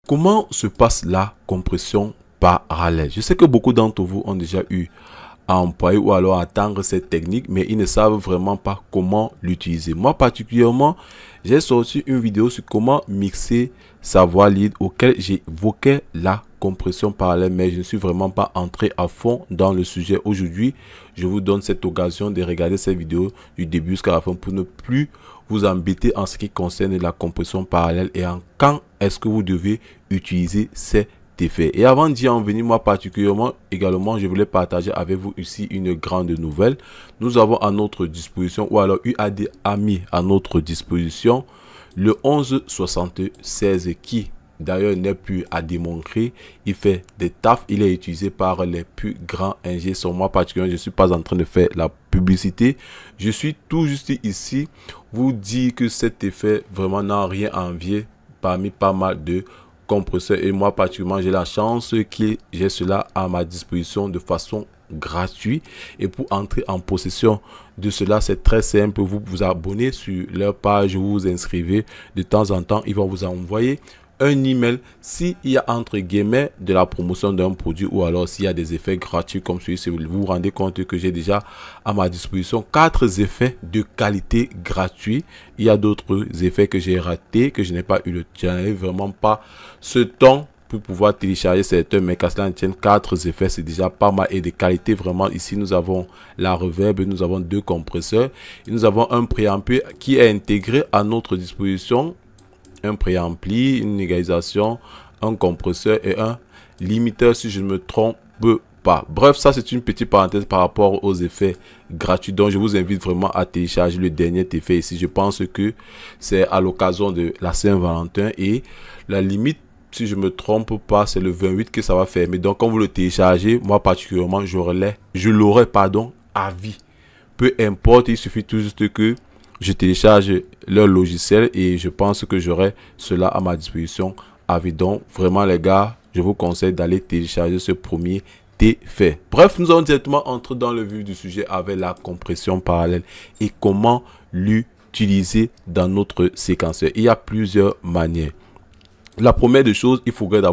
Comment se passe la compression parallèle? Je sais que beaucoup d'entre vous ont déjà eu à employer ou alors à attendre cette technique, mais ils ne savent vraiment pas comment l'utiliser. Moi particulièrement, j'ai sorti une vidéo sur comment mixer sa voix lead auquel j'évoquais la compression parallèle, mais je ne suis vraiment pas entré à fond dans le sujet. Aujourd'hui, je vous donne cette occasion de regarder cette vidéo du début jusqu'à la fin pour ne plus vous embêter en ce qui concerne la compression parallèle et en quand est-ce que vous devez utiliser cet effet. Et avant d'y en venir, moi particulièrement également, je voulais partager avec vous ici une grande nouvelle. Nous avons à notre disposition, ou alors UAD a mis à notre disposition le 1176 qui d'ailleurs n'est plus à démontrer. Il fait des tafs, il est utilisé par les plus grands ingénieurs. Sur moi particulièrement, je ne suis pas en train de faire la publicité, je suis tout juste ici vous dire que cet effet vraiment n'a rien à envier parmi pas mal de compresseurs, et moi particulièrement j'ai la chance que j'ai cela à ma disposition de façon gratuite. Et pour entrer en possession de cela, c'est très simple, vous vous abonnez sur leur page, vous vous inscrivez, de temps en temps ils vont vous envoyer un email s'il y a entre guillemets de la promotion d'un produit, ou alors s'il y a des effets gratuits comme celui-ci. Vous vous rendez compte que j'ai déjà à ma disposition 4 effets de qualité gratuits. Il y a d'autres effets que j'ai ratés, que je n'ai pas eu le temps, vraiment pas ce temps pour pouvoir télécharger certains, mais qu'à cela ne tienne, 4 effets c'est déjà pas mal et de qualité vraiment. Ici nous avons la reverb, nous avons 2 compresseurs et nous avons un préampli qui est intégré à notre disposition, un préampli, une égalisation, un compresseur et un limiteur si je ne me trompe pas. Bref, ça c'est une petite parenthèse par rapport aux effets gratuits, donc je vous invite vraiment à télécharger le dernier effet ici. Je pense que c'est à l'occasion de la Saint-Valentin et la limite, si je me trompe pas, c'est le 28 que ça va fermer. Donc quand vous le téléchargez, moi particulièrement je l'aurai à vie. Peu importe, il suffit tout juste que je télécharge leur logiciel et je pense que j'aurai cela à ma disposition à vie. Donc vraiment les gars, je vous conseille d'aller télécharger ce premier effet. Bref, nous allons directement entrer dans le vif du sujet avec la compression parallèle et comment l'utiliser dans notre séquenceur. Il y a plusieurs manières. La première des choses, il faudrait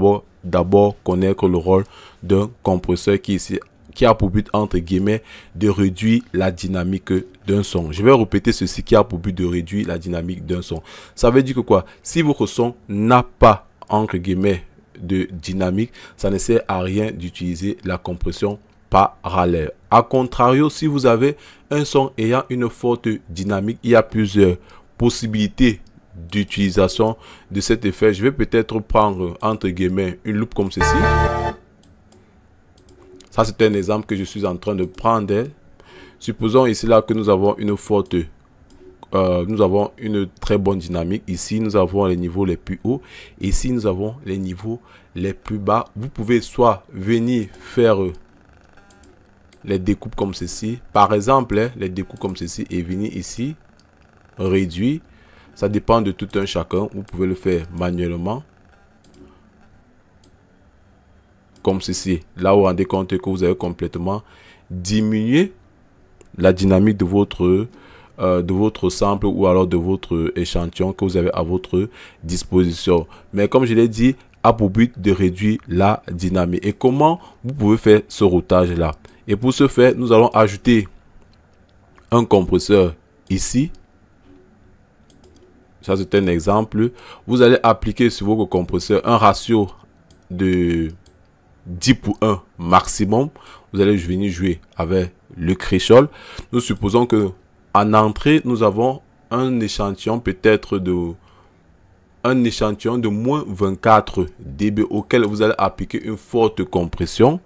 d'abord connaître le rôle d'un compresseur qui a pour but entre guillemets de réduire la dynamique d'un son. Je vais répéter ceci, qui a pour but de réduire la dynamique d'un son. Ça veut dire que quoi? Si votre son n'a pas entre guillemets de dynamique, ça ne sert à rien d'utiliser la compression parallèle. A contrario, si vous avez un son ayant une forte dynamique, il y a plusieurs possibilités d'utilisation de cet effet. Je vais peut-être prendre entre guillemets une loupe comme ceci. Ça c'est un exemple que je suis en train de prendre. Supposons ici là que nous avons une forte nous avons une très bonne dynamique. Ici nous avons les niveaux les plus hauts, ici nous avons les niveaux les plus bas. Vous pouvez soit venir faire les découpes comme ceci, par exemple les découpes comme ceci, et venir ici réduire. Ça dépend de tout un chacun. Vous pouvez le faire manuellement comme ceci. Là vous vous rendez compte que vous avez complètement diminué la dynamique de votre sample ou alors de votre échantillon que vous avez à votre disposition. Mais comme je l'ai dit, a pour but de réduire la dynamique. Et comment vous pouvez faire ce routage là? Et pour ce faire, nous allons ajouter un compresseur ici. Ça c'est un exemple. Vous allez appliquer sur votre compresseur un ratio de 10:1 maximum. Vous allez venir jouer avec le créchol. Nous supposons que en entrée nous avons un échantillon peut-être de moins 24 dB auquel vous allez appliquer une forte compression.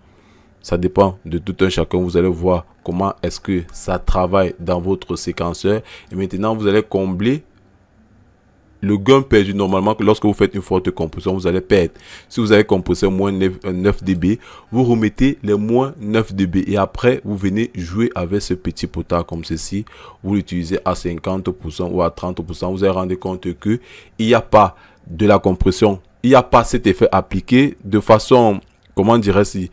Ça dépend de tout un chacun. Vous allez voir comment est-ce que ça travaille dans votre séquenceur. Et maintenant vous allez combler le gain perdu. Normalement, que lorsque vous faites une forte compression, vous allez perdre. Si vous avez compressé moins 9 dB, vous remettez les moins 9 dB et après, vous venez jouer avec ce petit potard comme ceci. Vous l'utilisez à 50% ou à 30%. Vous allez rendre compte que il n'y a pas de la compression. Il n'y a pas cet effet appliqué de façon, comment dirais-je,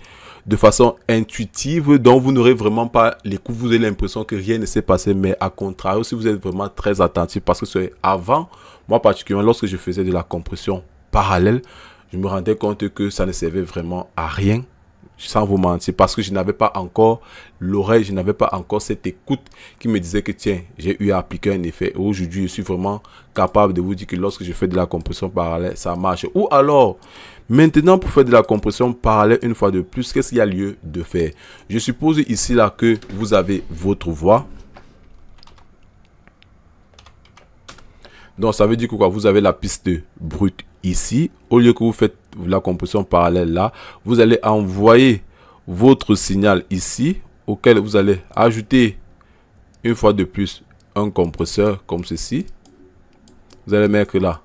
de façon intuitive, donc vous n'aurez vraiment pas les coups, vous avez l'impression que rien ne s'est passé. Mais à contrario, si vous êtes vraiment très attentif, parce que c'est avant, moi particulièrement lorsque je faisais de la compression parallèle, je me rendais compte que ça ne servait vraiment à rien, sans vous mentir, parce que je n'avais pas encore l'oreille, je n'avais pas encore cette écoute qui me disait que tiens, j'ai eu à appliquer un effet. Aujourd'hui, je suis vraiment capable de vous dire que lorsque je fais de la compression parallèle, ça marche. Ou alors, maintenant, pour faire de la compression parallèle une fois de plus, qu'est-ce qu'il y a lieu de faire? Je suppose ici là que vous avez votre voix. Donc, ça veut dire que quoi? Vous avez la piste brute ici. Au lieu que vous faites la compression parallèle là, vous allez envoyer votre signal ici, auquel vous allez ajouter une fois de plus un compresseur comme ceci. Vous allez mettre là.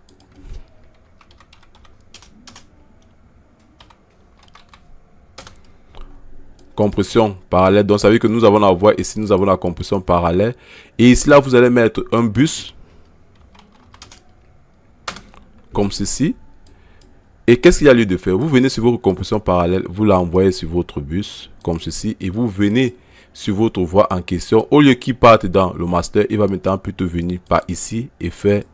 Compression parallèle. Donc, ça veut dire que nous avons la voix ici, nous avons la compression parallèle. Et ici là, vous allez mettre un bus. Comme ceci. Et qu'est-ce qu'il y a lieu de faire? Vous venez sur votre compression parallèle, vous l'envoyez sur votre bus, comme ceci, et vous venez sur votre voix en question. Au lieu qu'il parte dans le master, il va maintenant plutôt venir par ici et faire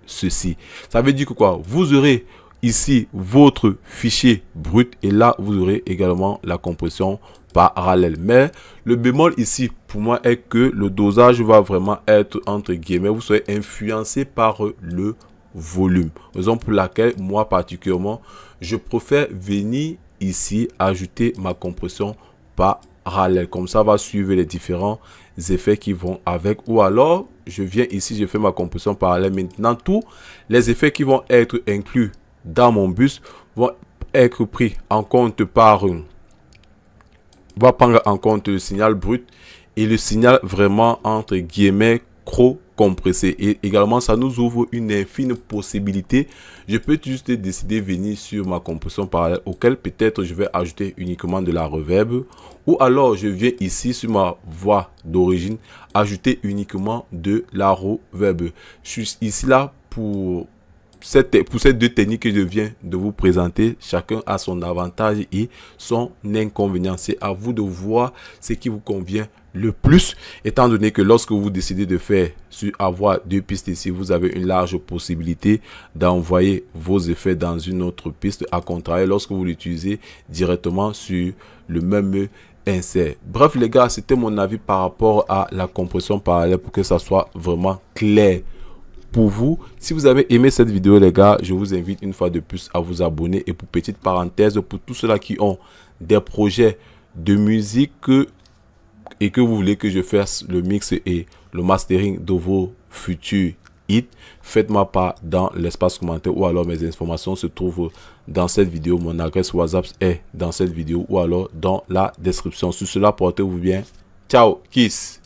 ceci. Ça veut dire que quoi? Vous aurez ici votre fichier brut, et là, vous aurez également la compression parallèle. Mais le bémol ici, pour moi, est que le dosage va vraiment être, entre guillemets, vous serez influencé par le volume, raison pour laquelle moi particulièrement je préfère venir ici ajouter ma compression parallèle, comme ça va suivre les différents effets qui vont avec. Ou alors je viens ici, je fais ma compression parallèle. Maintenant tous les effets qui vont être inclus dans mon bus vont être pris en compte par va prendre en compte le signal brut et le signal vraiment entre guillemets compressé. Et également ça nous ouvre une infime possibilité. Je peux juste décider de venir sur ma compression parallèle, auquel peut-être je vais ajouter uniquement de la reverb, ou alors je viens ici sur ma voix d'origine ajouter uniquement de la reverb. Je suis ici là pour ces deux techniques que je viens de vous présenter. Chacun a son avantage et son inconvénient. C'est à vous de voir ce qui vous convient le plus, étant donné que lorsque vous décidez de faire sur avoir deux pistes ici, vous avez une large possibilité d'envoyer vos effets dans une autre piste. À contrario, lorsque vous l'utilisez directement sur le même insert. Bref les gars, c'était mon avis par rapport à la compression parallèle, pour que ça soit vraiment clair pour vous. Si vous avez aimé cette vidéo les gars, je vous invite une fois de plus à vous abonner. Et pour petite parenthèse, pour tous ceux-là qui ont des projets de musique et que vous voulez que je fasse le mix et le mastering de vos futurs hits, faites-moi part dans l'espace commentaire, ou alors mes informations se trouvent dans cette vidéo. Mon adresse WhatsApp est dans cette vidéo ou alors dans la description. Sur cela, portez-vous bien. Ciao, kiss.